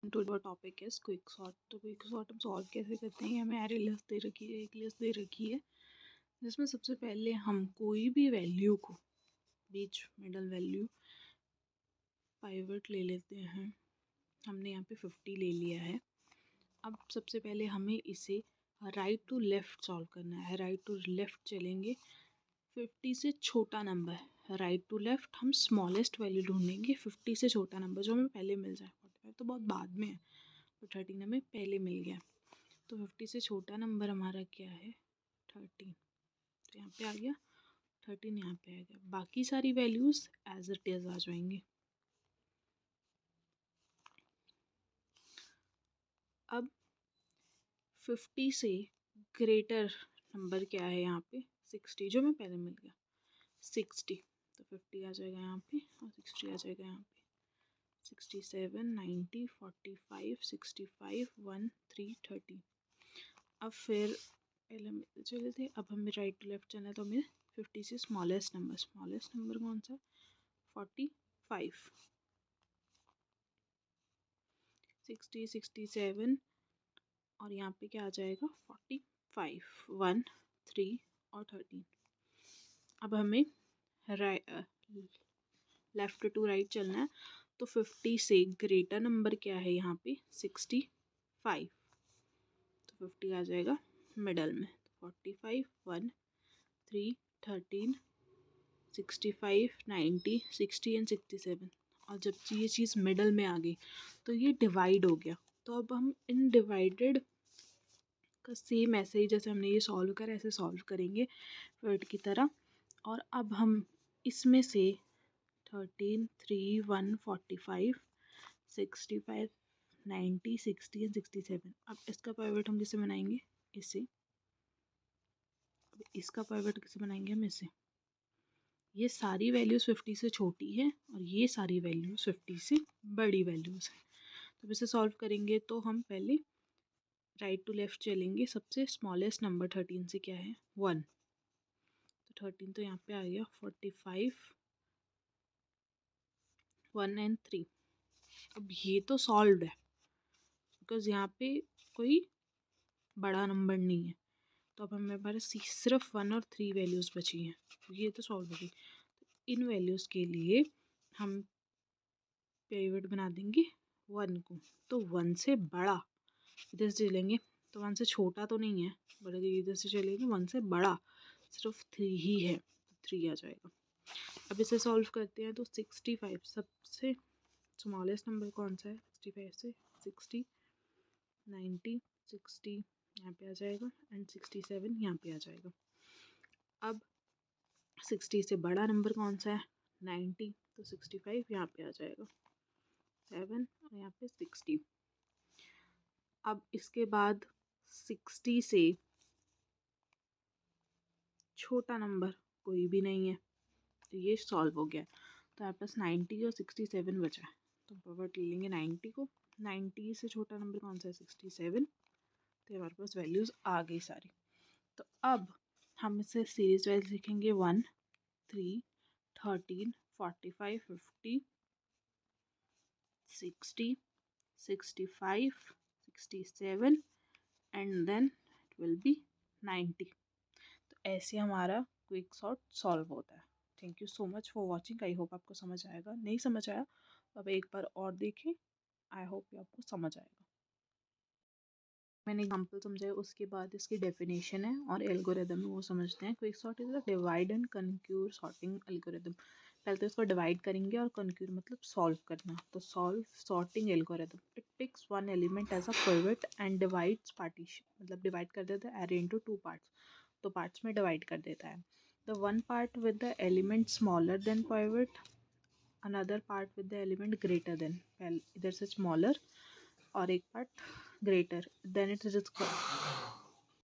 To the topic is quick sort. तो quick sort हम solve कैसे करते हैं। हमें एरे लिस्ट दे रखी है, एक लिस्ट दे रखी है जिसमें सबसे पहले हम कोई भी वैल्यू को बीच मिडल वैल्यू पाइवट ले लेते हैं। हमने यहाँ पे 50 ले लिया है। अब सबसे पहले हमें इसे राइट टू लेफ़्ट सॉल्व करना है। राइट टू लेफ़्ट चलेंगे, 50 से छोटा नंबर राइट टू लेफ़्ट हम स्मॉलेस्ट वैल्यू ढूंढेंगे। 50 से छोटा नंबर जो हमें पहले मिल जाए, 45 तो बहुत बाद में है, तो 13 हमें पहले मिल गया। तो 50 से छोटा नंबर हमारा क्या है, 13। तो यहाँ पे आ गया 13, यहाँ पे आ गया। बाकी सारी वैल्यूज़ एज इट इज़ आ जाएंगी। अब 50 से ग्रेटर नंबर क्या है यहाँ पे, 60 जो मैं पहले मिल गया 60। तो 50 आ जाएगा यहाँ पे और 60 आ जाएगा यहाँ पे। 67, 90, 45, 65, 1, 3, 30। अब फिर पहले हम चले थे, अब हमें राइट टू लेफ्ट चलना है। तो हमें 50 से स्मॉलेस्ट नंबर कौन सा, 45, 60, 67 और यहाँ पे क्या आ जाएगा 45, 1, 3 और 13। अब हमें लेफ्ट टू राइट चलना है। तो 50 से ग्रेटर नंबर क्या है यहाँ पे, 65। तो 50 आ जाएगा मिडल में। 45, 1, 3, 13, 65, 90, 60 एंड 67। और जब ये चीज़ मिडल में आ गई तो ये डिवाइड हो गया। तो अब हम इन डिवाइडेड का सेम ऐसे ही जैसे हमने ये सॉल्व करा ऐसे सॉल्व करेंगे वर्ड की तरह। और अब हम इसमें से 13, 3, 1, 45, 65, 90, 60 एंड 67। अब इसका पाइवट हम किसे बनाएंगे, इसे। अब इसका पाइवट किसे बनाएंगे हम, इसे। ये सारी वैल्यूज़ 50 से छोटी है और ये सारी वैल्यूज़ 50 से बड़ी वैल्यूज़ हैं। तो इसे सॉल्व करेंगे तो हम पहले राइट टू लेफ्ट चलेंगे। सबसे स्मॉलेस्ट नंबर 13 से क्या है, 1। तो 13 तो यहाँ पे आ गया। 45, 1 एंड 3। अब ये तो सॉल्व है बिकॉज यहाँ पे कोई बड़ा नंबर नहीं है। तो अब हमें पास सिर्फ 1 और 3 वैल्यूज़ बची हैं। ये तो सॉल्व हो गई। तो इन वैल्यूज़ के लिए हम पिवट बना देंगे 1 को। तो 1 से बड़ा इधर से चलेंगे, तो 1 से छोटा तो नहीं है, बड़े इधर से चलेंगे। 1 से बड़ा सिर्फ 3 ही है, तो 3 आ जाएगा। अब इसे सॉल्व करते हैं। तो 65 सबसे स्मॉलेस्ट नंबर कौन सा है, 65 से 60, 90, 60 यहाँ पे आ जाएगा एंड 67 यहाँ पे आ जाएगा। अब 60 से बड़ा नंबर कौन सा है, 90। तो 65 यहाँ पे आ जाएगा, 7 और यहाँ पे 60। अब इसके बाद 60 से छोटा नंबर कोई भी नहीं है, तो ये सॉल्व हो गया। तो आपके पास 90 और 67 बचा है। तो पावर ले लेंगे 90 को। 90 से छोटा नंबर कौन सा है, 67। तो हमारे पास वैल्यूज़ आ गई सारी। तो अब हम इसे सीरीज वाइज लिखेंगे, 1, 3, 13, 45, 50, 60, 65, 67 and then it will be 90। तो ऐसे हमारा क्विक सॉर्ट सॉल्व होता है। Thank you so much for watching. I hope आपको समझ आएगा। नहीं समझ आया तो अब एक बार और देखें। आई होप आपको समझ आएगा। मैंने एग्जाम्पल समझाया, उसके बाद इसकी डेफिनेशन है और एल्गोरिदम है वो समझते हैं। Quick sort is a divide and conquer sorting algorithm. पहले तो इसको डिवाइड करेंगे और कन्क्यूर मतलब सॉल्व करना। तो solve sorting algorithm, it picks one element as a pivot and divides partition, मतलब डिवाइड कर देता है एरे इनटू 2 पार्ट्स। तो पार्ट्स में डिवाइड कर देता है। The one part with the element smaller than pivot, another part with the element greater than, इधर से स्मॉलर और एक part greater, then it is